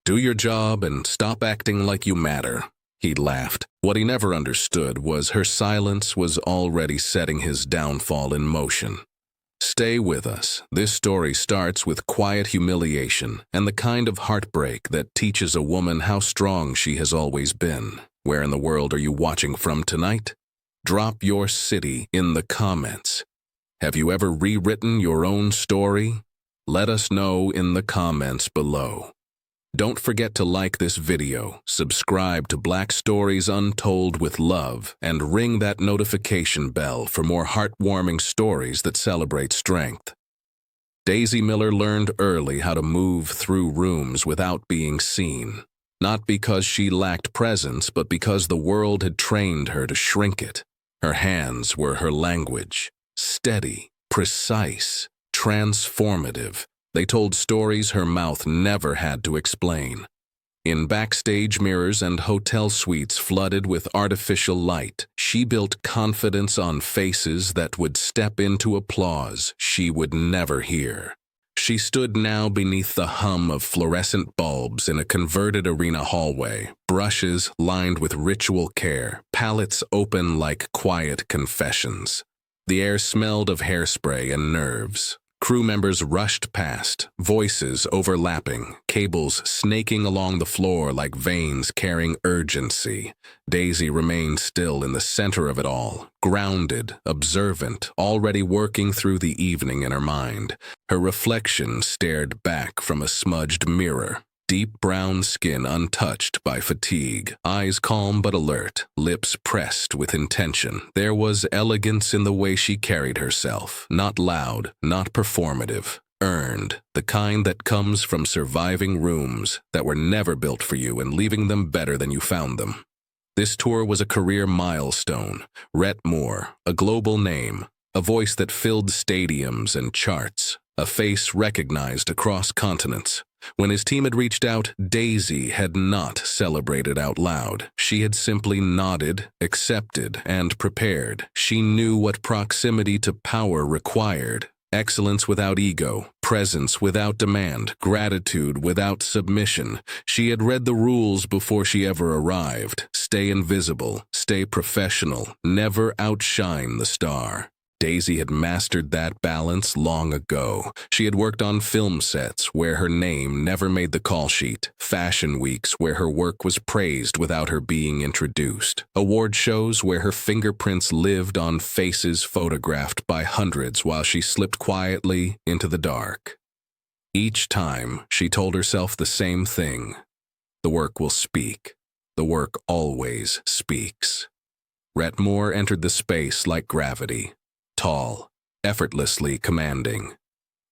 Do your job and stop acting like you matter." He laughed. What he never understood was her silence was already setting his downfall in motion. Stay with us. This story starts with quiet humiliation and the kind of heartbreak that teaches a woman how strong she has always been. Where in the world are you watching from tonight? Drop your city in the comments. Have you ever rewritten your own story? Let us know in the comments below. Don't forget to like this video, subscribe to Black Stories Untold with Love, and ring that notification bell for more heartwarming stories that celebrate strength. Daisy Miller learned early how to move through rooms without being seen, not because she lacked presence, but because the world had trained her to shrink it. Her hands were her language, steady, precise, transformative. They told stories her mouth never had to explain. In backstage mirrors and hotel suites flooded with artificial light, she built confidence on faces that would step into applause she would never hear. She stood now beneath the hum of fluorescent bulbs in a converted arena hallway, brushes lined with ritual care, palettes open like quiet confessions. The air smelled of hairspray and nerves. Crew members rushed past, voices overlapping, cables snaking along the floor like veins carrying urgency. Daisy remained still in the center of it all, grounded, observant, already working through the evening in her mind. Her reflection stared back from a smudged mirror. Deep brown skin untouched by fatigue, eyes calm but alert, lips pressed with intention. There was elegance in the way she carried herself, not loud, not performative, earned, the kind that comes from surviving rooms that were never built for you and leaving them better than you found them. This tour was a career milestone. Rett Moore, a global name, a voice that filled stadiums and charts, a face recognized across continents. When his team had reached out, Daisy had not celebrated out loud. She had simply nodded, accepted, and prepared. She knew what proximity to power required. Excellence without ego, presence without demand, gratitude without submission. She had read the rules before she ever arrived. Stay invisible, stay professional, never outshine the star. Daisy had mastered that balance long ago. She had worked on film sets where her name never made the call sheet, fashion weeks where her work was praised without her being introduced, award shows where her fingerprints lived on faces photographed by hundreds while she slipped quietly into the dark. Each time, she told herself the same thing. The work will speak. The work always speaks. Rett Moore entered the space like gravity. Tall, effortlessly commanding.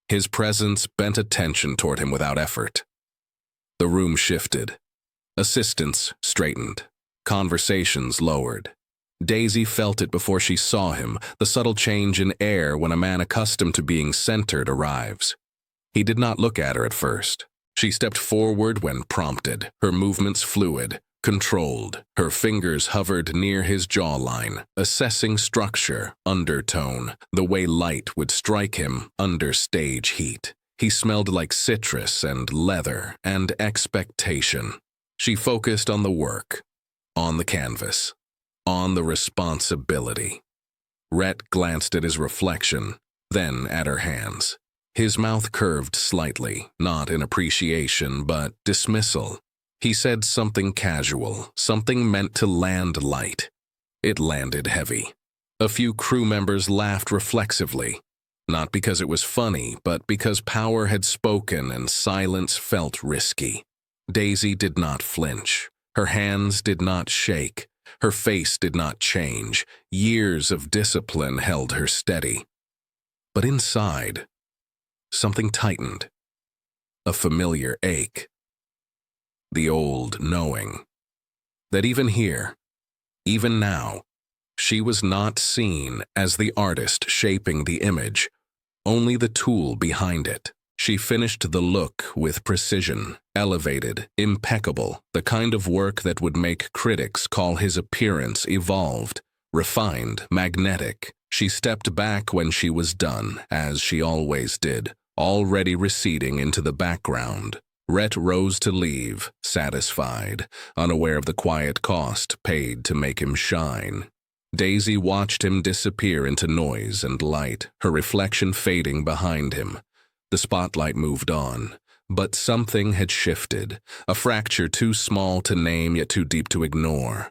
His presence bent attention toward him without effort. The room shifted. Assistants straightened. Conversations lowered. Daisy felt it before she saw him, the subtle change in air when a man accustomed to being centered arrives. He did not look at her at first. She stepped forward when prompted, her movements fluid, controlled. Her fingers hovered near his jawline, assessing structure, undertone, the way light would strike him under stage heat. He smelled like citrus and leather and expectation. She focused on the work, on the canvas, on the responsibility. Rett glanced at his reflection, then at her hands. His mouth curved slightly, not in appreciation but dismissal. He said something casual, something meant to land light. It landed heavy. A few crew members laughed reflexively, not because it was funny, but because power had spoken and silence felt risky. Daisy did not flinch. Her hands did not shake. Her face did not change. Years of discipline held her steady. But inside, something tightened. A familiar ache. The old knowing that even here, even now, she was not seen as the artist shaping the image, only the tool behind it. She finished the look with precision, elevated, impeccable, the kind of work that would make critics call his appearance evolved, refined, magnetic. She stepped back when she was done, as she always did, already receding into the background. Rett rose to leave, satisfied, unaware of the quiet cost paid to make him shine. Daisy watched him disappear into noise and light, her reflection fading behind him. The spotlight moved on, but something had shifted, a fracture too small to name yet too deep to ignore.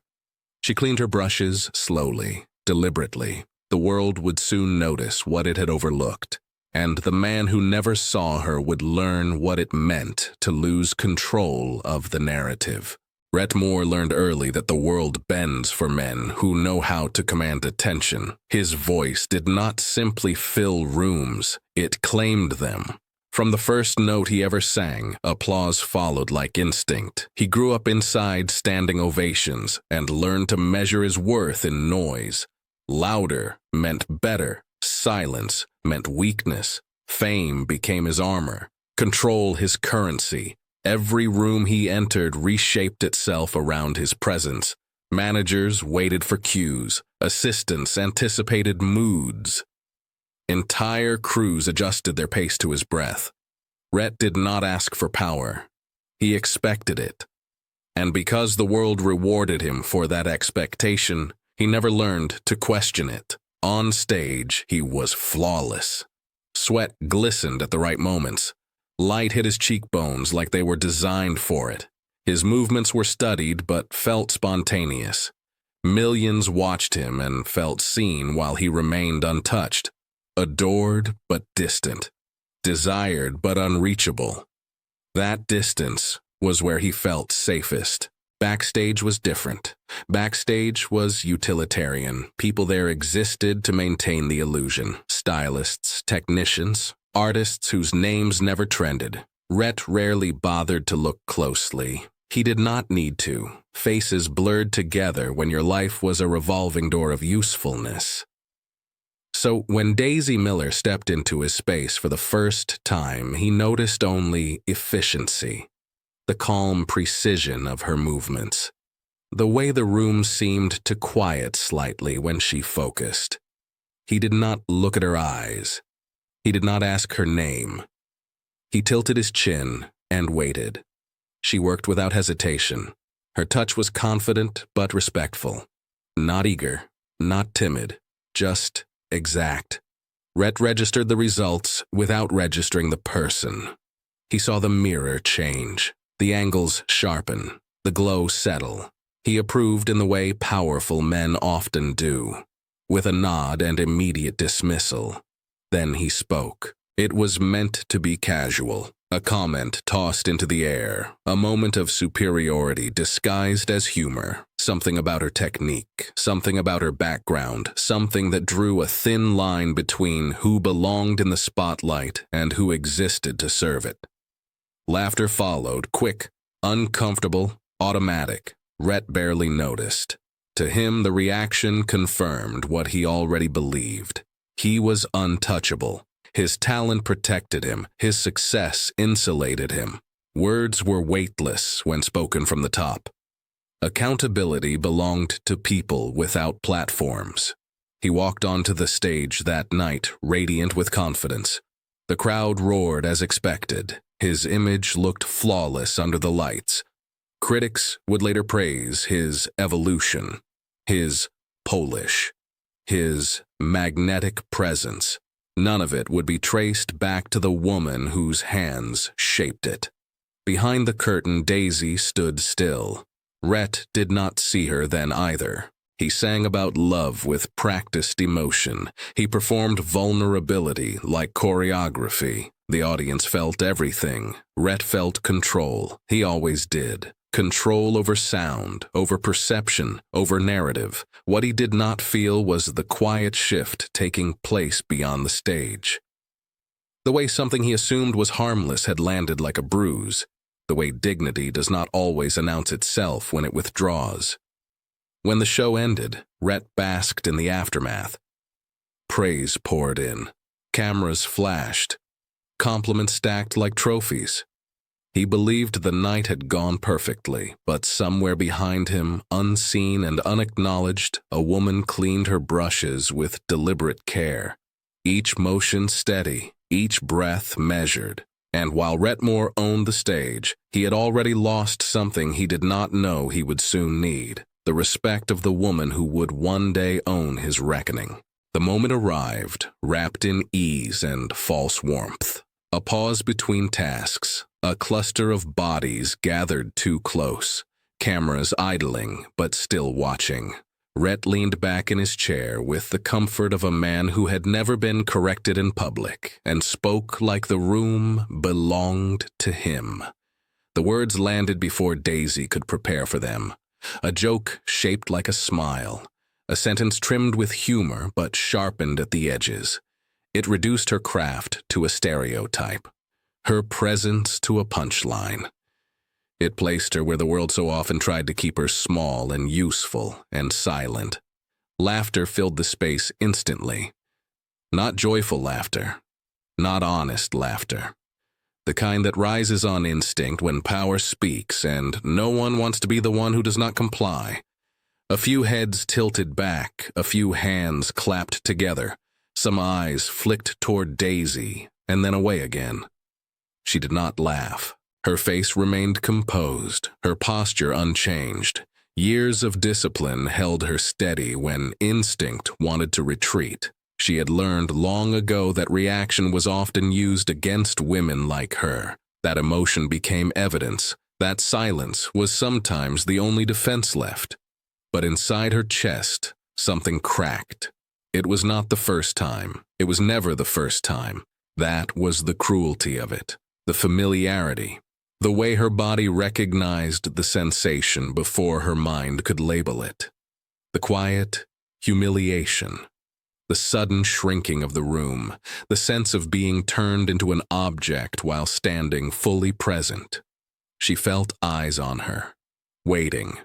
She cleaned her brushes slowly, deliberately. The world would soon notice what it had overlooked, and the man who never saw her would learn what it meant to lose control of the narrative. Rett Moore learned early that the world bends for men who know how to command attention. His voice did not simply fill rooms, it claimed them. From the first note he ever sang, applause followed like instinct. He grew up inside standing ovations and learned to measure his worth in noise. Louder meant better, silence meant weakness, fame became his armor, control his currency. Every room he entered reshaped itself around his presence. Managers waited for cues, assistants anticipated moods. Entire crews adjusted their pace to his breath. Rett did not ask for power. He expected it. And because the world rewarded him for that expectation, he never learned to question it. On stage, he was flawless. Sweat glistened at the right moments. Light hit his cheekbones like they were designed for it. His movements were studied but felt spontaneous. Millions watched him and felt seen while he remained untouched. Adored but distant. Desired but unreachable. That distance was where he felt safest. Backstage was different. Backstage was utilitarian. People there existed to maintain the illusion. Stylists, technicians, artists whose names never trended. Rett rarely bothered to look closely. He did not need to. Faces blurred together when your life was a revolving door of usefulness. So when Daisy Miller stepped into his space for the first time, he noticed only efficiency. The calm precision of her movements. The way the room seemed to quiet slightly when she focused. He did not look at her eyes. He did not ask her name. He tilted his chin and waited. She worked without hesitation. Her touch was confident but respectful. Not eager, not timid, just exact. Rett registered the results without registering the person. He saw the mirror change, the angles sharpen, the glow settle. He approved in the way powerful men often do, with a nod and immediate dismissal. Then he spoke. It was meant to be casual, a comment tossed into the air, a moment of superiority disguised as humor, something about her technique, something about her background, something that drew a thin line between who belonged in the spotlight and who existed to serve it. Laughter followed, quick, uncomfortable, automatic. Rett barely noticed. To him, the reaction confirmed what he already believed. He was untouchable. His talent protected him. His success insulated him. Words were weightless when spoken from the top. Accountability belonged to people without platforms. He walked onto the stage that night, radiant with confidence. The crowd roared as expected. His image looked flawless under the lights. Critics would later praise his evolution, his polish, his magnetic presence. None of it would be traced back to the woman whose hands shaped it. Behind the curtain, Daisy stood still. Rett did not see her then either. He sang about love with practiced emotion. He performed vulnerability like choreography. The audience felt everything. Rett felt control. He always did. Control over sound, over perception, over narrative. What he did not feel was the quiet shift taking place beyond the stage. The way something he assumed was harmless had landed like a bruise. The way dignity does not always announce itself when it withdraws. When the show ended, Rett basked in the aftermath. Praise poured in. Cameras flashed. Compliments stacked like trophies. He believed the night had gone perfectly, but somewhere behind him, unseen and unacknowledged, a woman cleaned her brushes with deliberate care. Each motion steady, each breath measured. And while Rett Moore owned the stage, he had already lost something he did not know he would soon need: the respect of the woman who would one day own his reckoning. The moment arrived, wrapped in ease and false warmth. A pause between tasks, a cluster of bodies gathered too close, cameras idling but still watching. Rett leaned back in his chair with the comfort of a man who had never been corrected in public and spoke like the room belonged to him. The words landed before Daisy could prepare for them. A joke shaped like a smile, a sentence trimmed with humor but sharpened at the edges. It reduced her craft to a stereotype, her presence to a punchline. It placed her where the world so often tried to keep her small and useful and silent. Laughter filled the space instantly. Not joyful laughter, not honest laughter. The kind that rises on instinct when power speaks and no one wants to be the one who does not comply. A few heads tilted back, a few hands clapped together, some eyes flicked toward Daisy and then away again. She did not laugh. Her face remained composed, her posture unchanged. Years of discipline held her steady when instinct wanted to retreat. She had learned long ago that reaction was often used against women like her, that emotion became evidence, that silence was sometimes the only defense left. But inside her chest, something cracked. It was not the first time. It was never the first time. That was the cruelty of it, the familiarity. The way her body recognized the sensation before her mind could label it. The quiet humiliation, the sudden shrinking of the room, the sense of being turned into an object while standing fully present. She felt eyes on her, waiting,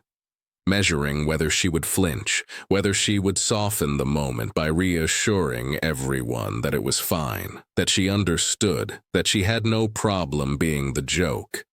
measuring whether she would flinch, whether she would soften the moment by reassuring everyone that it was fine, that she understood, that she had no problem being the joke.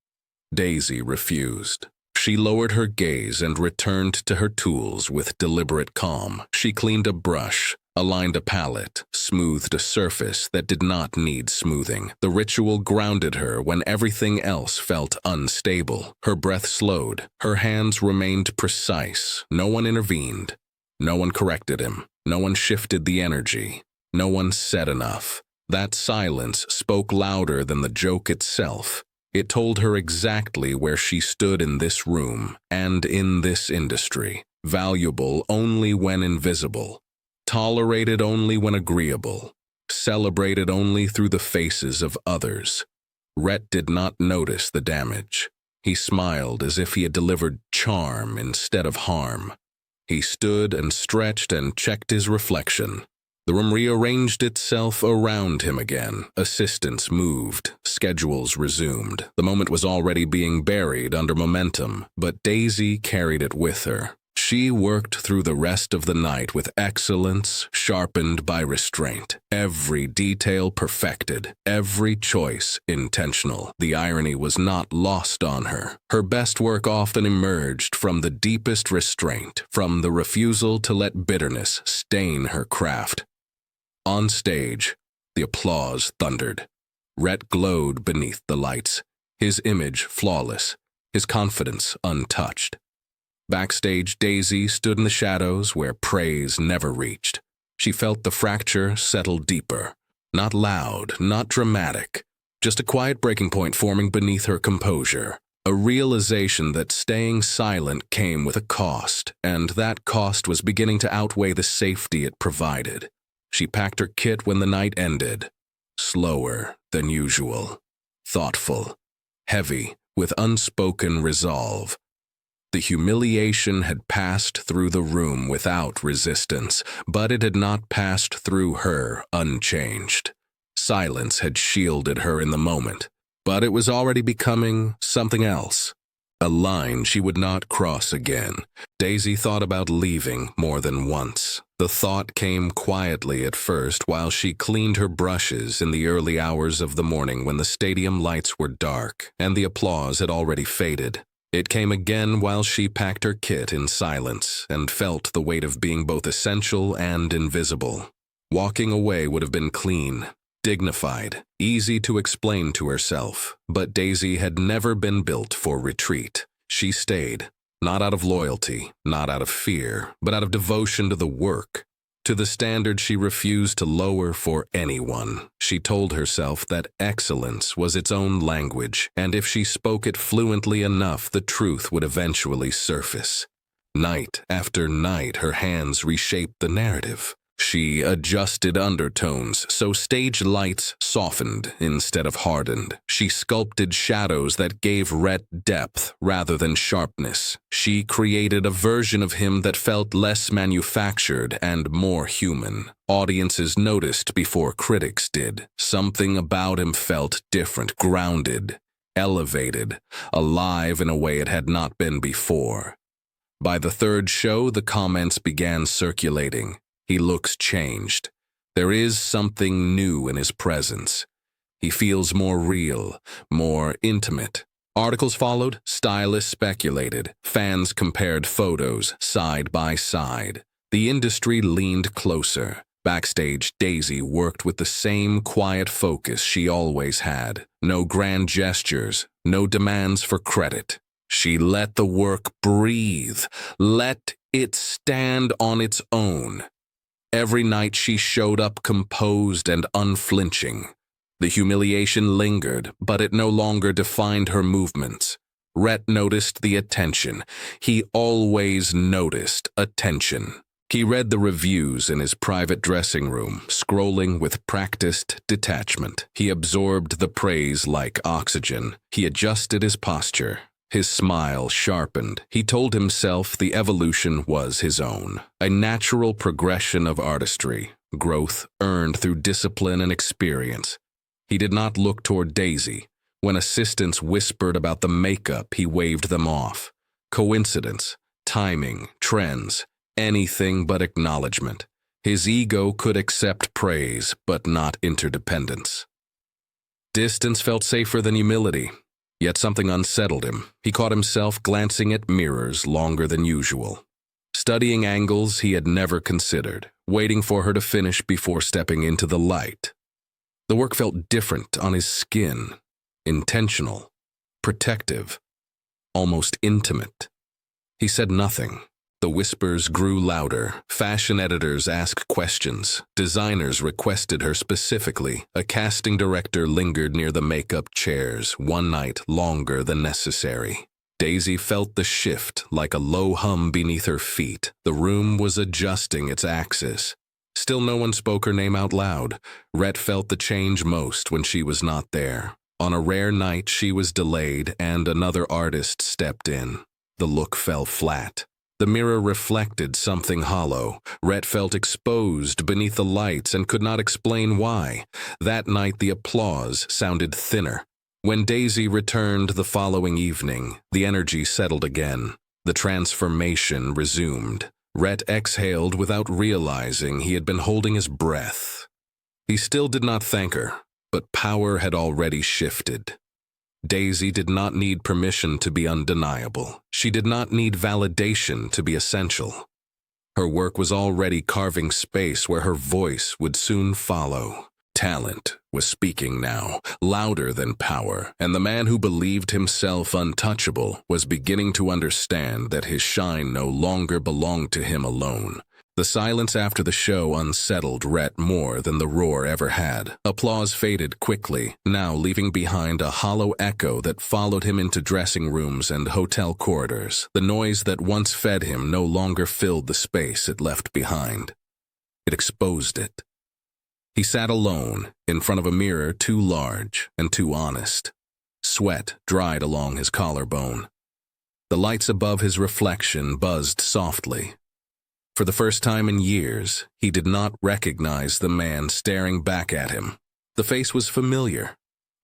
Daisy refused. She lowered her gaze and returned to her tools with deliberate calm. She cleaned a brush, aligned a palette, smoothed a surface that did not need smoothing. The ritual grounded her when everything else felt unstable. Her breath slowed. Her hands remained precise. No one intervened. No one corrected him. No one shifted the energy. No one said enough. That silence spoke louder than the joke itself. It told her exactly where she stood in this room and in this industry. Valuable only when invisible. Tolerated only when agreeable. Celebrated only through the faces of others. Rett did not notice the damage. He smiled as if he had delivered charm instead of harm. He stood and stretched and checked his reflection. The room rearranged itself around him again. Assistants moved. Schedules resumed. The moment was already being buried under momentum, but Daisy carried it with her. She worked through the rest of the night with excellence sharpened by restraint. Every detail perfected, every choice intentional. The irony was not lost on her. Her best work often emerged from the deepest restraint, from the refusal to let bitterness stain her craft. On stage, the applause thundered. Rett glowed beneath the lights, his image flawless, his confidence untouched. Backstage, Daisy stood in the shadows where praise never reached. She felt the fracture settle deeper. Not loud, not dramatic, just a quiet breaking point forming beneath her composure. A realization that staying silent came with a cost, and that cost was beginning to outweigh the safety it provided. She packed her kit when the night ended. Slower than usual. Thoughtful. Heavy, with unspoken resolve. The humiliation had passed through the room without resistance, but it had not passed through her unchanged. Silence had shielded her in the moment, but it was already becoming something else. A line she would not cross again. Daisy thought about leaving more than once. The thought came quietly at first while she cleaned her brushes in the early hours of the morning when the stadium lights were dark and the applause had already faded. It came again while she packed her kit in silence and felt the weight of being both essential and invisible. Walking away would have been clean, dignified, easy to explain to herself, but Daisy had never been built for retreat. She stayed, not out of loyalty, not out of fear, but out of devotion to the work, to the standard she refused to lower for anyone. She told herself that excellence was its own language, and if she spoke it fluently enough, the truth would eventually surface. Night after night, her hands reshaped the narrative. She adjusted undertones so stage lights softened instead of hardened. She sculpted shadows that gave Rett depth rather than sharpness. She created a version of him that felt less manufactured and more human. Audiences noticed before critics did. Something about him felt different, grounded, elevated, alive in a way it had not been before. By the third show, the comments began circulating. He looks changed. There is something new in his presence. He feels more real, more intimate. Articles followed, stylists speculated, fans compared photos side by side. The industry leaned closer. Backstage, Daisy worked with the same quiet focus she always had. No grand gestures, no demands for credit. She let the work breathe, let it stand on its own. Every night she showed up composed and unflinching. The humiliation lingered, but it no longer defined her movements. Rett noticed the attention. He always noticed attention. He read the reviews in his private dressing room, scrolling with practiced detachment. He absorbed the praise like oxygen. He adjusted his posture. His smile sharpened. He told himself the evolution was his own, a natural progression of artistry, growth earned through discipline and experience. He did not look toward Daisy. When assistants whispered about the makeup, he waved them off. Coincidence, timing, trends, anything but acknowledgement. His ego could accept praise, but not interdependence. Distance felt safer than humility. Yet something unsettled him. He caught himself glancing at mirrors longer than usual, studying angles he had never considered, waiting for her to finish before stepping into the light. The work felt different on his skin, intentional, protective, almost intimate. He said nothing. The whispers grew louder. Fashion editors asked questions. Designers requested her specifically. A casting director lingered near the makeup chairs, one night longer than necessary. Daisy felt the shift like a low hum beneath her feet. The room was adjusting its axis. Still no one spoke her name out loud. Rett felt the change most when she was not there. On a rare night, she was delayed and another artist stepped in. The look fell flat. The mirror reflected something hollow. Rett felt exposed beneath the lights and could not explain why. That night the applause sounded thinner. When Daisy returned the following evening, the energy settled again. The transformation resumed. Rett exhaled without realizing he had been holding his breath. He still did not thank her, but power had already shifted. Daisy did not need permission to be undeniable. She did not need validation to be essential. Her work was already carving space where her voice would soon follow. Talent was speaking now, louder than power, and the man who believed himself untouchable was beginning to understand that his shine no longer belonged to him alone. The silence after the show unsettled Rett more than the roar ever had. Applause faded quickly, now leaving behind a hollow echo that followed him into dressing rooms and hotel corridors. The noise that once fed him no longer filled the space it left behind. It exposed it. He sat alone, in front of a mirror too large and too honest. Sweat dried along his collarbone. The lights above his reflection buzzed softly. For the first time in years, he did not recognize the man staring back at him. The face was familiar.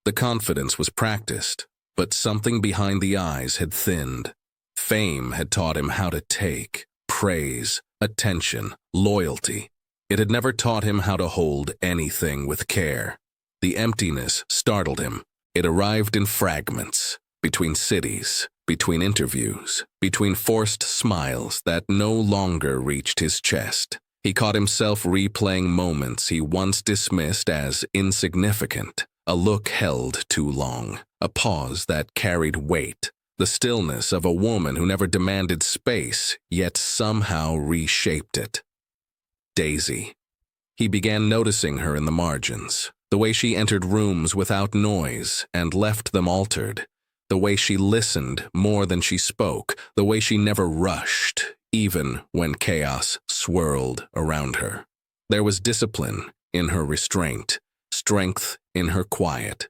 The confidence was practiced, but something behind the eyes had thinned. Fame had taught him how to take praise, attention, loyalty. It had never taught him how to hold anything with care. The emptiness startled him. It arrived in fragments, between cities, between interviews, between forced smiles that no longer reached his chest. He caught himself replaying moments he once dismissed as insignificant, a look held too long, a pause that carried weight, the stillness of a woman who never demanded space, yet somehow reshaped it. Daisy. He began noticing her in the margins, the way she entered rooms without noise and left them altered, the way she listened more than she spoke, the way she never rushed, even when chaos swirled around her. There was discipline in her restraint, strength in her quiet.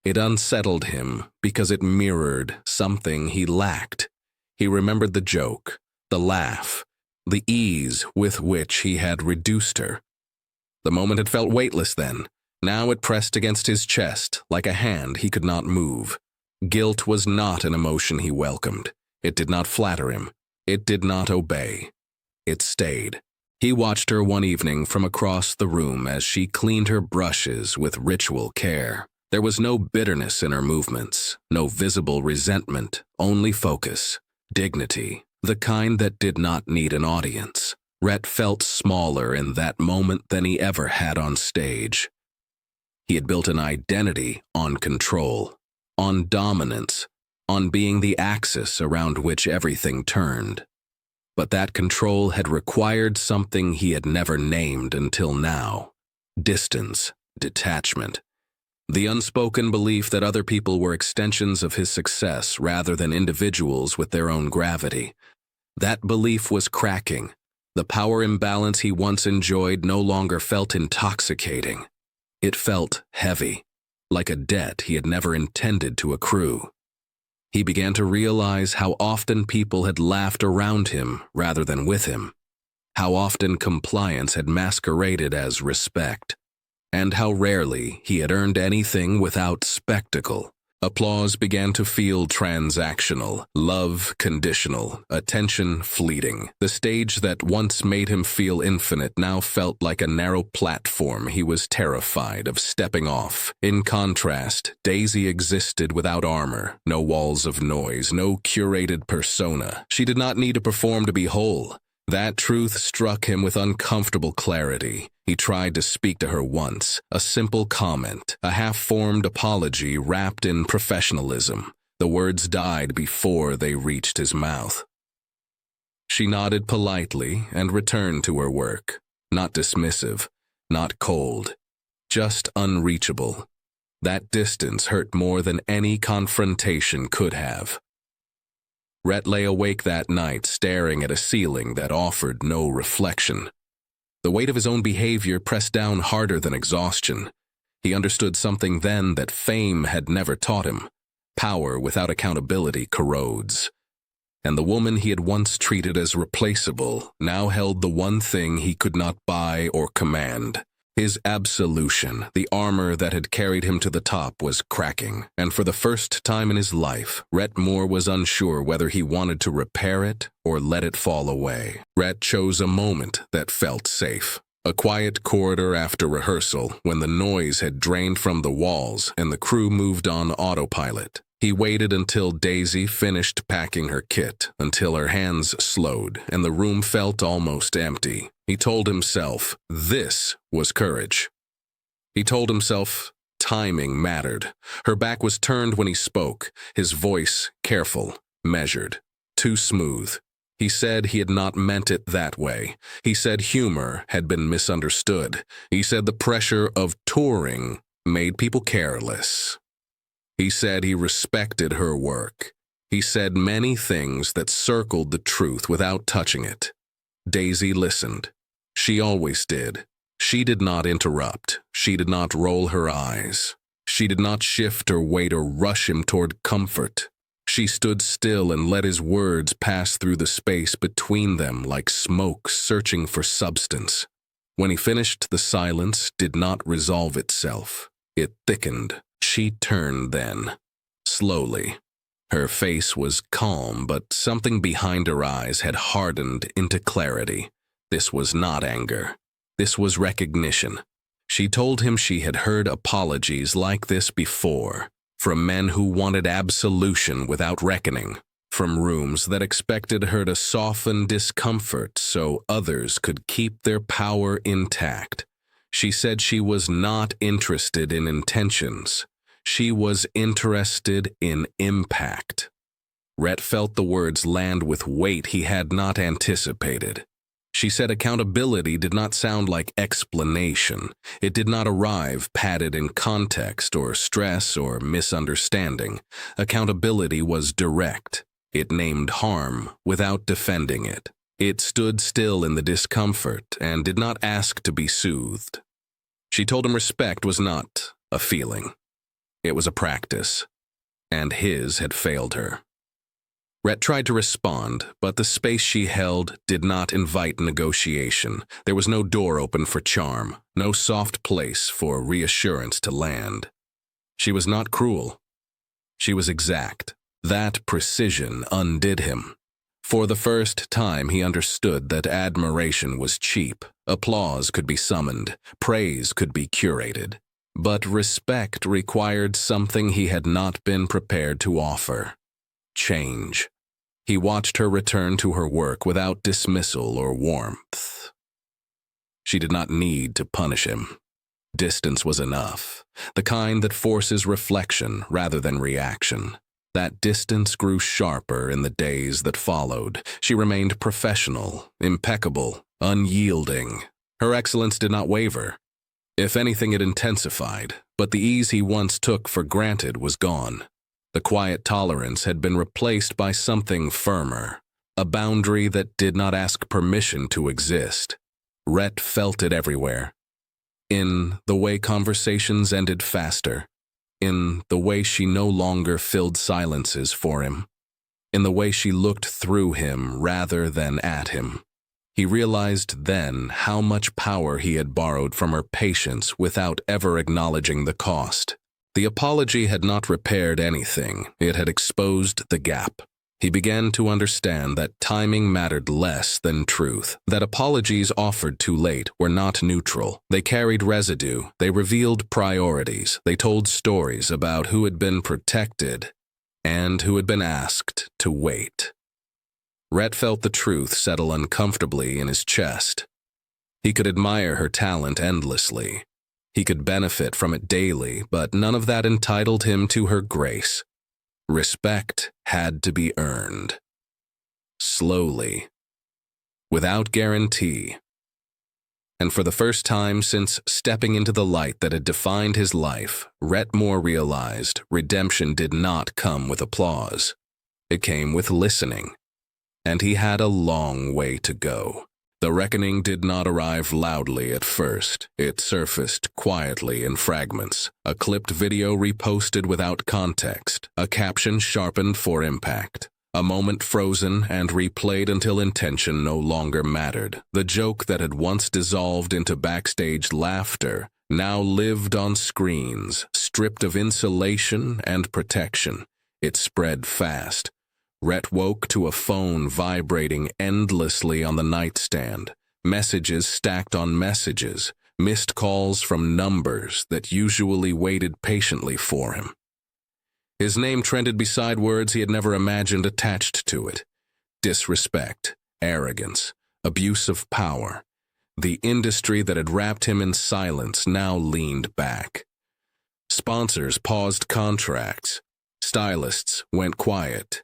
It unsettled him because it mirrored something he lacked. He remembered the joke, the laugh, the ease with which he had reduced her. The moment had felt weightless then. Now it pressed against his chest like a hand he could not move. Guilt was not an emotion he welcomed. It did not flatter him. It did not obey. It stayed. He watched her one evening from across the room as she cleaned her brushes with ritual care. There was no bitterness in her movements, no visible resentment, only focus, dignity, the kind that did not need an audience. Rett felt smaller in that moment than he ever had on stage. He had built an identity on control, on dominance, on being the axis around which everything turned. But that control had required something he had never named until now: distance, detachment. The unspoken belief that other people were extensions of his success rather than individuals with their own gravity. That belief was cracking. The power imbalance he once enjoyed no longer felt intoxicating. It felt heavy, like a debt he had never intended to accrue. He began to realize how often people had laughed around him rather than with him, how often compliance had masqueraded as respect, and how rarely he had earned anything without spectacle. Applause began to feel transactional, love conditional, attention fleeting. The stage that once made him feel infinite now felt like a narrow platform he was terrified of stepping off. In contrast, Daisy existed without armor, no walls of noise, no curated persona. She did not need to perform to be whole. That truth struck him with uncomfortable clarity. He tried to speak to her once, a simple comment, a half-formed apology wrapped in professionalism. The words died before they reached his mouth. She nodded politely and returned to her work, not dismissive, not cold, just unreachable. That distance hurt more than any confrontation could have. Rett lay awake that night staring at a ceiling that offered no reflection. The weight of his own behavior pressed down harder than exhaustion. He understood something then that fame had never taught him. Power without accountability corrodes. And the woman he had once treated as replaceable now held the one thing he could not buy or command. His absolution, the armor that had carried him to the top, was cracking, and for the first time in his life, Rett Moore was unsure whether he wanted to repair it or let it fall away. Rett chose a moment that felt safe. A quiet corridor after rehearsal, when the noise had drained from the walls and the crew moved on autopilot. He waited until Daisy finished packing her kit, until her hands slowed and the room felt almost empty. He told himself this was courage. He told himself timing mattered. Her back was turned when he spoke, his voice careful, measured, too smooth. He said he had not meant it that way. He said humor had been misunderstood. He said the pressure of touring made people careless. He said he respected her work. He said many things that circled the truth without touching it. Daisy listened. She always did. She did not interrupt. She did not roll her eyes. She did not shift or wait or rush him toward comfort. She stood still and let his words pass through the space between them like smoke searching for substance. When he finished, the silence did not resolve itself. It thickened. She turned then, slowly. Her face was calm, but something behind her eyes had hardened into clarity. This was not anger. This was recognition. She told him she had heard apologies like this before, from men who wanted absolution without reckoning, from rooms that expected her to soften discomfort so others could keep their power intact. She said she was not interested in intentions. She was interested in impact. Rett felt the words land with weight he had not anticipated. She said accountability did not sound like explanation. It did not arrive padded in context or stress or misunderstanding. Accountability was direct. It named harm without defending it. It stood still in the discomfort and did not ask to be soothed. She told him respect was not a feeling. It was a practice, and his had failed her. Rett tried to respond, but the space she held did not invite negotiation. There was no door open for charm, no soft place for reassurance to land. She was not cruel. She was exact. That precision undid him. For the first time, he understood that admiration was cheap. Applause could be summoned. Praise could be curated. But respect required something he had not been prepared to offer: change. He watched her return to her work without dismissal or warmth. She did not need to punish him. Distance was enough, the kind that forces reflection rather than reaction. That distance grew sharper in the days that followed. She remained professional, impeccable, unyielding. Her excellence did not waver. If anything, it intensified, but the ease he once took for granted was gone. The quiet tolerance had been replaced by something firmer, a boundary that did not ask permission to exist. Rett felt it everywhere. In the way conversations ended faster, in the way she no longer filled silences for him, in the way she looked through him rather than at him. He realized then how much power he had borrowed from her patience without ever acknowledging the cost. The apology had not repaired anything. It had exposed the gap. He began to understand that timing mattered less than truth, that apologies offered too late were not neutral. They carried residue. They revealed priorities. They told stories about who had been protected and who had been asked to wait. Rett felt the truth settle uncomfortably in his chest. He could admire her talent endlessly. He could benefit from it daily, but none of that entitled him to her grace. Respect had to be earned. Slowly. Without guarantee. And for the first time since stepping into the light that had defined his life, Rett Moore realized redemption did not come with applause. It came with listening. And he had a long way to go. The reckoning did not arrive loudly at first. It surfaced quietly in fragments. A clipped video reposted without context. A caption sharpened for impact. A moment frozen and replayed until intention no longer mattered. The joke that had once dissolved into backstage laughter now lived on screens, stripped of insulation and protection. It spread fast. Rett woke to a phone vibrating endlessly on the nightstand, messages stacked on messages, missed calls from numbers that usually waited patiently for him. His name trended beside words he had never imagined attached to it: disrespect, arrogance, abuse of power. The industry that had wrapped him in silence now leaned back. Sponsors paused contracts. Stylists went quiet.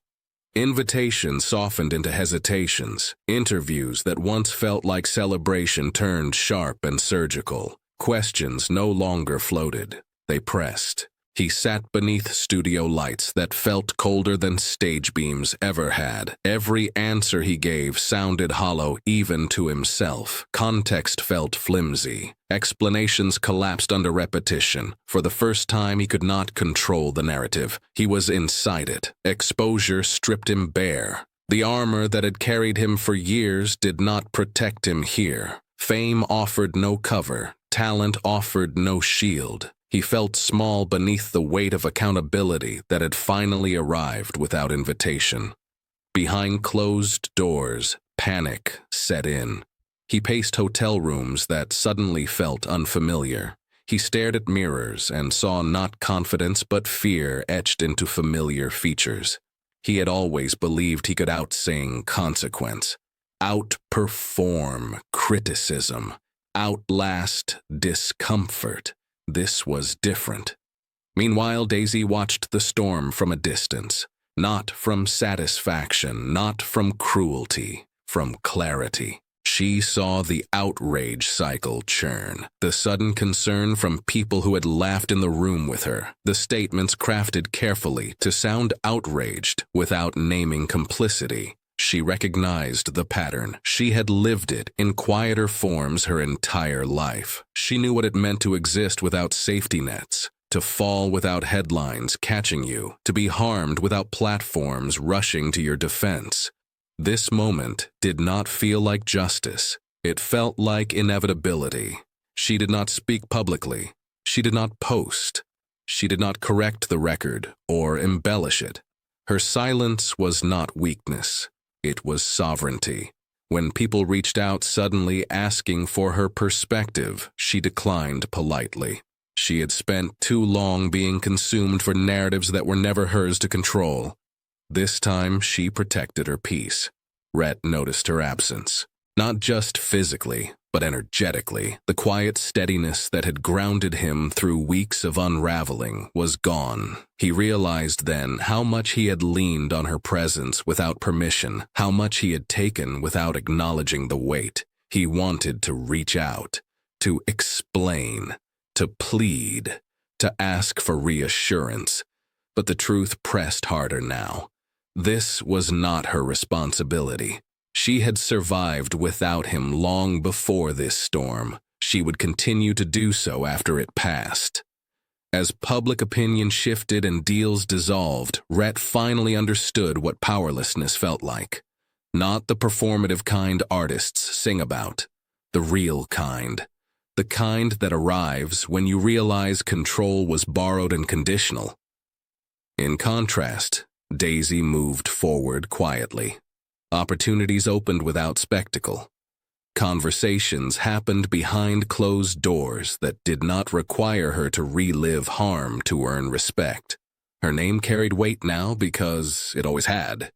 Invitations softened into hesitations. Interviews that once felt like celebration turned sharp and surgical. Questions no longer floated. They pressed. He sat beneath studio lights that felt colder than stage beams ever had. Every answer he gave sounded hollow even to himself. Context felt flimsy. Explanations collapsed under repetition. For the first time, he could not control the narrative. He was inside it. Exposure stripped him bare. The armor that had carried him for years did not protect him here. Fame offered no cover. Talent offered no shield. He felt small beneath the weight of accountability that had finally arrived without invitation. Behind closed doors, panic set in. He paced hotel rooms that suddenly felt unfamiliar. He stared at mirrors and saw not confidence but fear etched into familiar features. He had always believed he could outsing consequence, outperform criticism, outlast discomfort. This was different. Meanwhile, Daisy watched the storm from a distance, not from satisfaction, not from cruelty, from clarity. She saw the outrage cycle churn, the sudden concern from people who had laughed in the room with her, the statements crafted carefully to sound outraged without naming complicity. She recognized the pattern. She had lived it in quieter forms her entire life. She knew what it meant to exist without safety nets, to fall without headlines catching you, to be harmed without platforms rushing to your defense. This moment did not feel like justice. It felt like inevitability. She did not speak publicly. She did not post. She did not correct the record or embellish it. Her silence was not weakness. It was sovereignty. When people reached out suddenly asking for her perspective, she declined politely. She had spent too long being consumed for narratives that were never hers to control. This time, she protected her peace. Rett noticed her absence. Not just physically, but energetically. The quiet steadiness that had grounded him through weeks of unraveling was gone. He realized then how much he had leaned on her presence without permission, how much he had taken without acknowledging the weight. He wanted to reach out, to explain, to plead, to ask for reassurance. But the truth pressed harder now. This was not her responsibility. She had survived without him long before this storm. She would continue to do so after it passed. As public opinion shifted and deals dissolved, Rett finally understood what powerlessness felt like. Not the performative kind artists sing about, the real kind. The kind that arrives when you realize control was borrowed and conditional. In contrast, Daisy moved forward quietly. Opportunities opened without spectacle. Conversations happened behind closed doors that did not require her to relive harm to earn respect. Her name carried weight now because it always had.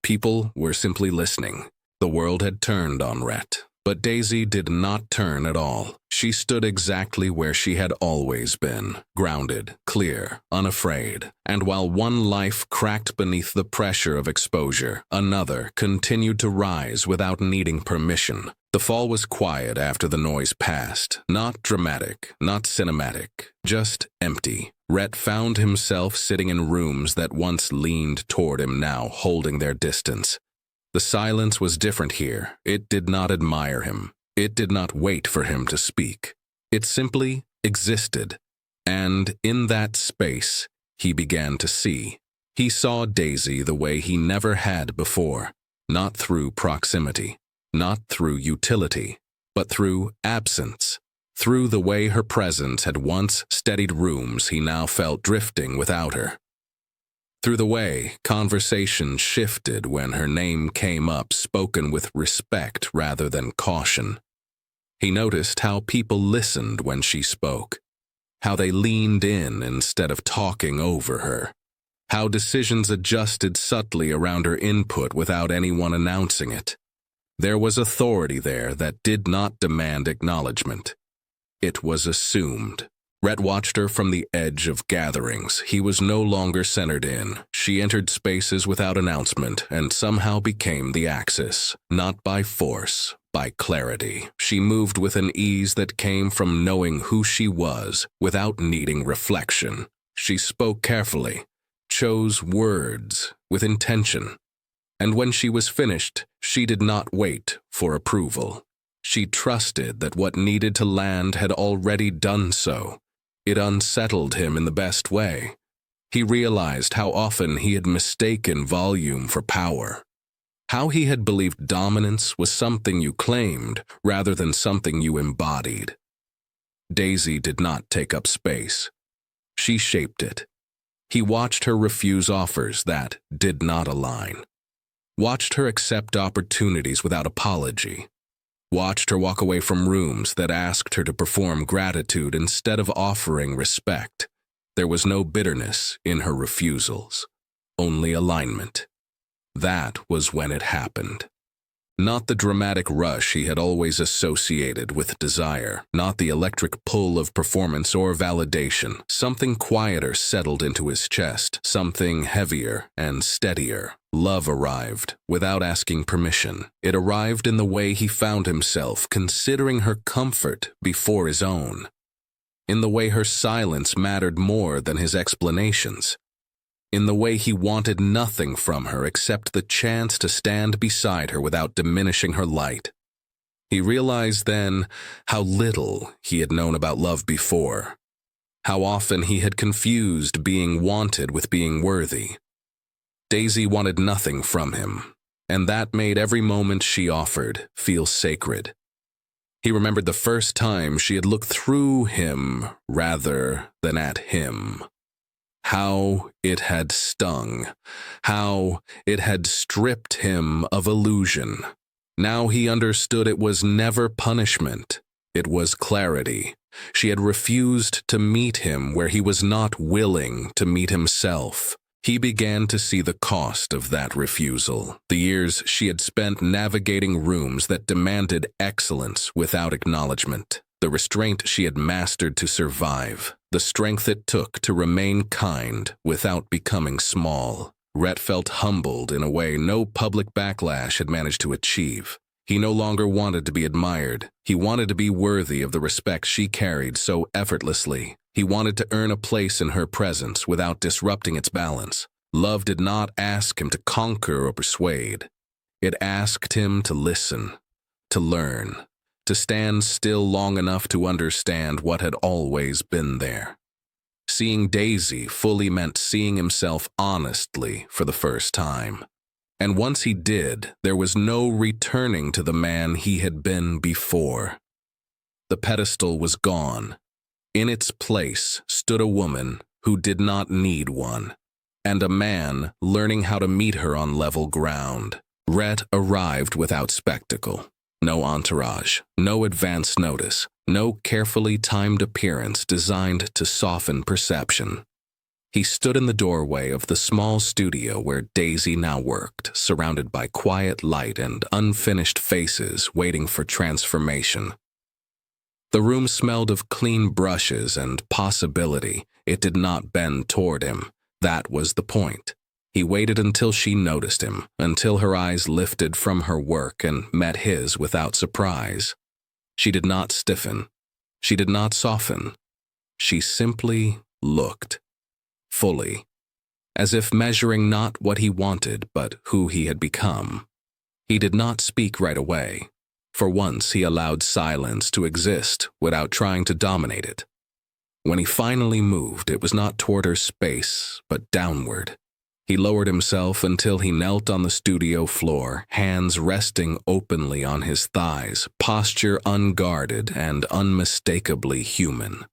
People were simply listening. The world had turned on Rett. But Daisy did not turn at all. She stood exactly where she had always been, grounded, clear, unafraid. And while one life cracked beneath the pressure of exposure, another continued to rise without needing permission. The fall was quiet after the noise passed, not dramatic, not cinematic, just empty. Rett found himself sitting in rooms that once leaned toward him, now holding their distance. The silence was different here. It did not admire him. It did not wait for him to speak. It simply existed. And in that space, he began to see. He saw Daisy the way he never had before, not through proximity, not through utility, but through absence. Through the way her presence had once steadied rooms he now felt drifting without her. Through the way conversation shifted when her name came up, spoken with respect rather than caution. He noticed how people listened when she spoke, how they leaned in instead of talking over her, how decisions adjusted subtly around her input without anyone announcing it. There was authority there that did not demand acknowledgement. It was assumed. Rett watched her from the edge of gatherings. He was no longer centered in. She entered spaces without announcement and somehow became the axis, not by force, by clarity. She moved with an ease that came from knowing who she was without needing reflection. She spoke carefully, chose words with intention. And when she was finished, she did not wait for approval. She trusted that what needed to land had already done so. It unsettled him in the best way. He realized how often he had mistaken volume for power. How he had believed dominance was something you claimed rather than something you embodied. Daisy did not take up space. She shaped it. He watched her refuse offers that did not align. Watched her accept opportunities without apology. Watched her walk away from rooms that asked her to perform gratitude instead of offering respect. There was no bitterness in her refusals. only alignment. That was when it happened. Not the dramatic rush he had always associated with desire, not the electric pull of performance or validation. Something quieter settled into his chest, something heavier and steadier. Love arrived, without asking permission. It arrived in the way he found himself considering her comfort before his own. In the way her silence mattered more than his explanations. In the way he wanted nothing from her except the chance to stand beside her without diminishing her light. He realized then how little he had known about love before, how often he had confused being wanted with being worthy. Daisy wanted nothing from him, and that made every moment she offered feel sacred. He remembered the first time she had looked through him rather than at him. How it had stung, how it had stripped him of illusion. Now he understood it was never punishment, it was clarity. She had refused to meet him where he was not willing to meet himself. He began to see the cost of that refusal, the years she had spent navigating rooms that demanded excellence without acknowledgement. The restraint she had mastered to survive, the strength it took to remain kind without becoming small. Rett felt humbled in a way no public backlash had managed to achieve. He no longer wanted to be admired. He wanted to be worthy of the respect she carried so effortlessly. He wanted to earn a place in her presence without disrupting its balance. Love did not ask him to conquer or persuade. It asked him to listen, to learn, to stand still long enough to understand what had always been there. Seeing Daisy fully meant seeing himself honestly for the first time. And once he did, there was no returning to the man he had been before. The pedestal was gone. In its place stood a woman who did not need one, and a man learning how to meet her on level ground. Rett arrived without spectacle. No entourage, no advance notice, no carefully timed appearance designed to soften perception. He stood in the doorway of the small studio where Daisy now worked, surrounded by quiet light and unfinished faces waiting for transformation. The room smelled of clean brushes and possibility. It did not bend toward him. That was the point. He waited until she noticed him, until her eyes lifted from her work and met his without surprise. She did not stiffen. She did not soften. She simply looked, fully, as if measuring not what he wanted, but who he had become. He did not speak right away. For once, he allowed silence to exist without trying to dominate it. When he finally moved, it was not toward her space, but downward. He lowered himself until he knelt on the studio floor, hands resting openly on his thighs, posture unguarded and unmistakably human.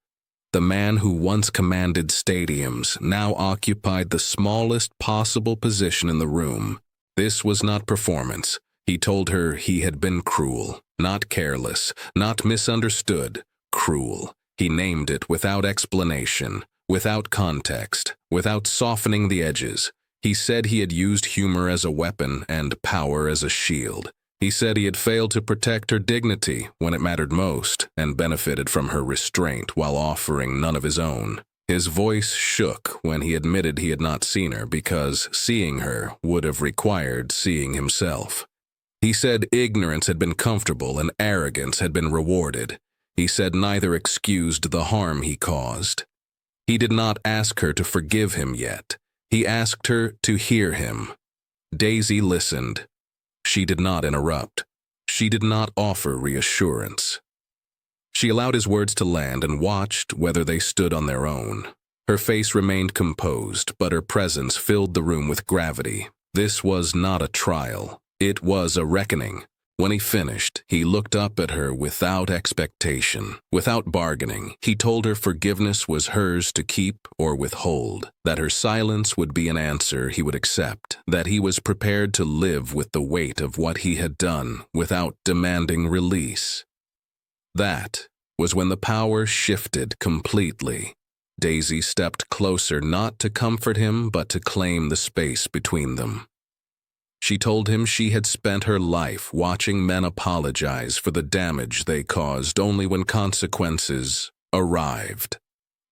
The man who once commanded stadiums now occupied the smallest possible position in the room. This was not performance. He told her he had been cruel, not careless, not misunderstood, cruel. He named it without explanation, without context, without softening the edges. He said he had used humor as a weapon and power as a shield. He said he had failed to protect her dignity when it mattered most and benefited from her restraint while offering none of his own. His voice shook when he admitted he had not seen her because seeing her would have required seeing himself. He said ignorance had been comfortable and arrogance had been rewarded. He said neither excused the harm he caused. He did not ask her to forgive him yet. He asked her to hear him. Daisy listened. She did not interrupt. She did not offer reassurance. She allowed his words to land and watched whether they stood on their own. Her face remained composed, but her presence filled the room with gravity. This was not a trial. It was a reckoning. When he finished, he looked up at her without expectation, without bargaining. He told her forgiveness was hers to keep or withhold, that her silence would be an answer he would accept, that he was prepared to live with the weight of what he had done without demanding release. That was when the power shifted completely. Daisy stepped closer, not to comfort him, but to claim the space between them. She told him she had spent her life watching men apologize for the damage they caused only when consequences arrived.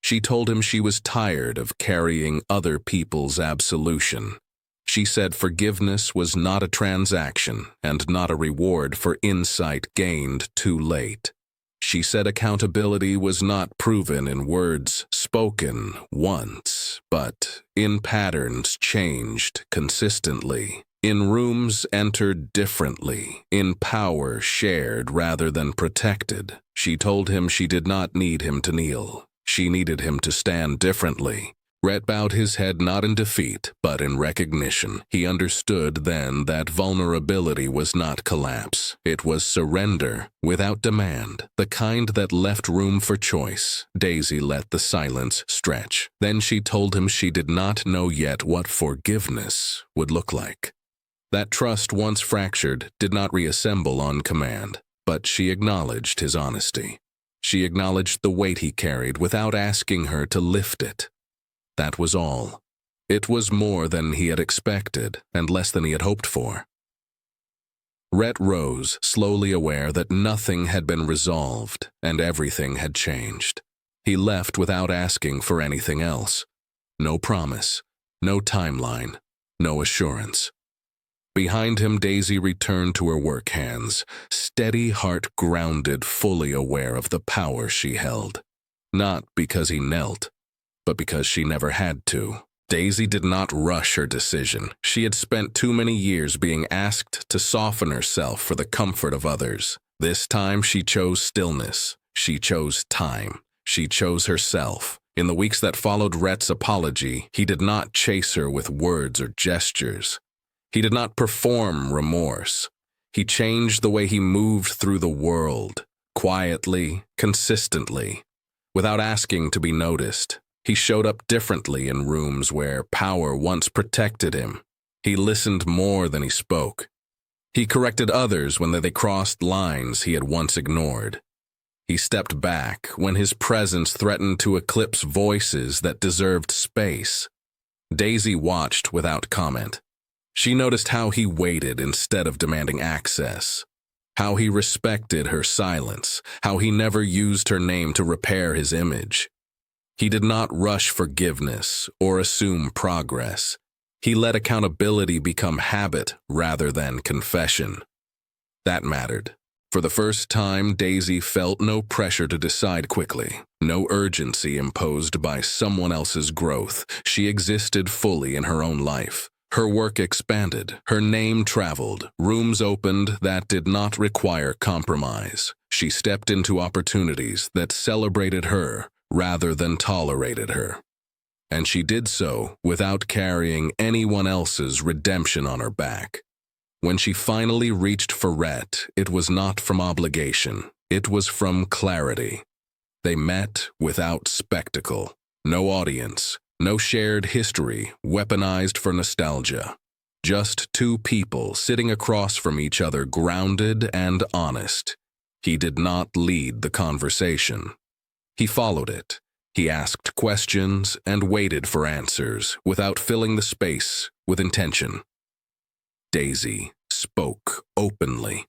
She told him she was tired of carrying other people's absolution. She said forgiveness was not a transaction and not a reward for insight gained too late. She said accountability was not proven in words spoken once, but in patterns changed consistently, in rooms entered differently, in power shared rather than protected. She told him she did not need him to kneel. She needed him to stand differently. Rett bowed his head not in defeat, but in recognition. He understood then that vulnerability was not collapse. It was surrender without demand, the kind that left room for choice. Daisy let the silence stretch. Then she told him she did not know yet what forgiveness would look like. That trust, once fractured, did not reassemble on command, but she acknowledged his honesty. She acknowledged the weight he carried without asking her to lift it. That was all. It was more than he had expected and less than he had hoped for. Rett rose, slowly aware that nothing had been resolved and everything had changed. He left without asking for anything else. No promise, no timeline, no assurance. Behind him, Daisy returned to her work hands, steady heart grounded, fully aware of the power she held. Not because he knelt, but because she never had to. Daisy did not rush her decision. She had spent too many years being asked to soften herself for the comfort of others. This time she chose stillness. She chose time. She chose herself. In the weeks that followed Rett's apology, he did not chase her with words or gestures. He did not perform remorse. He changed the way he moved through the world, quietly, consistently, without asking to be noticed. He showed up differently in rooms where power once protected him. He listened more than he spoke. He corrected others when they crossed lines he had once ignored. He stepped back when his presence threatened to eclipse voices that deserved space. Daisy watched without comment. She noticed how he waited instead of demanding access, how he respected her silence, how he never used her name to repair his image. He did not rush forgiveness or assume progress. He let accountability become habit rather than confession. That mattered. For the first time, Daisy felt no pressure to decide quickly, no urgency imposed by someone else's growth. She existed fully in her own life. Her work expanded, her name traveled, rooms opened that did not require compromise. She stepped into opportunities that celebrated her rather than tolerated her. And she did so without carrying anyone else's redemption on her back. When she finally reached for Rett, it was not from obligation, it was from clarity. They met without spectacle, no audience, no shared history weaponized for nostalgia. Just two people sitting across from each other, grounded and honest. He did not lead the conversation. He followed it. He asked questions and waited for answers without filling the space with intention. Daisy spoke openly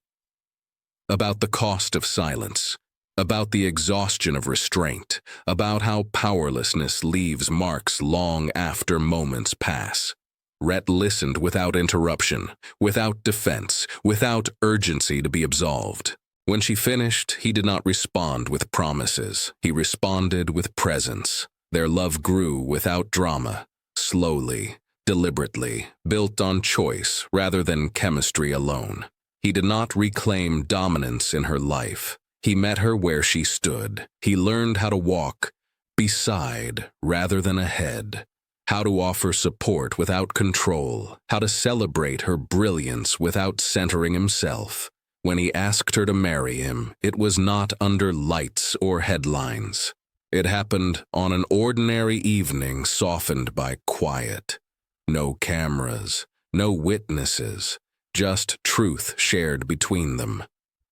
about the cost of silence, about the exhaustion of restraint, about how powerlessness leaves marks long after moments pass. Rett listened without interruption, without defense, without urgency to be absolved. When she finished, he did not respond with promises. He responded with presence. Their love grew without drama, slowly, deliberately, built on choice rather than chemistry alone. He did not reclaim dominance in her life. He met her where she stood. He learned how to walk beside rather than ahead, how to offer support without control, how to celebrate her brilliance without centering himself. When he asked her to marry him, it was not under lights or headlines. It happened on an ordinary evening softened by quiet. No cameras, no witnesses, just truth shared between them.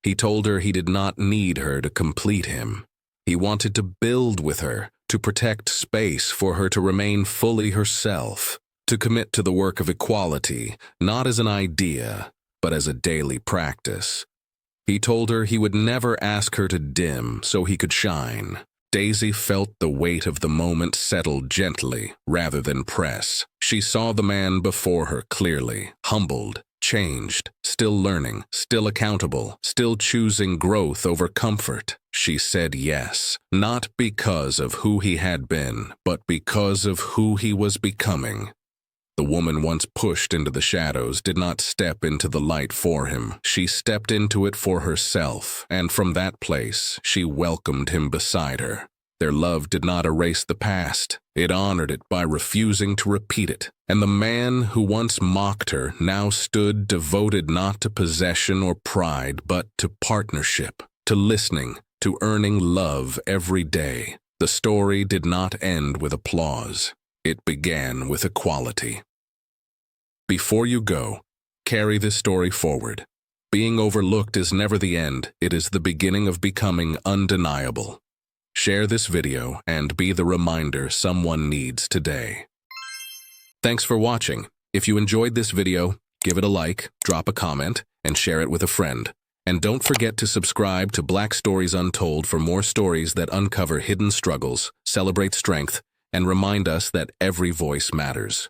He told her he did not need her to complete him. He wanted to build with her, to protect space for her to remain fully herself, to commit to the work of equality, not as an idea, but as a daily practice. He told her he would never ask her to dim so he could shine. Daisy felt the weight of the moment settle gently rather than press. She saw the man before her clearly, humbled, changed, still learning, still accountable, still choosing growth over comfort. She said yes, not because of who he had been, but because of who he was becoming. The woman once pushed into the shadows did not step into the light for him. She stepped into it for herself, and from that place, she welcomed him beside her. Their love did not erase the past. It honored it by refusing to repeat it. And the man who once mocked her now stood devoted not to possession or pride, but to partnership, to listening, to earning love every day. The story did not end with applause. It began with equality. Before you go, carry this story forward. Being overlooked is never the end. It is the beginning of becoming undeniable. Share this video and be the reminder someone needs today. Thanks for watching. If you enjoyed this video, give it a like, drop a comment, and share it with a friend. And don't forget to subscribe to Black Stories Untold for more stories that uncover hidden struggles, celebrate strength, and remind us that every voice matters.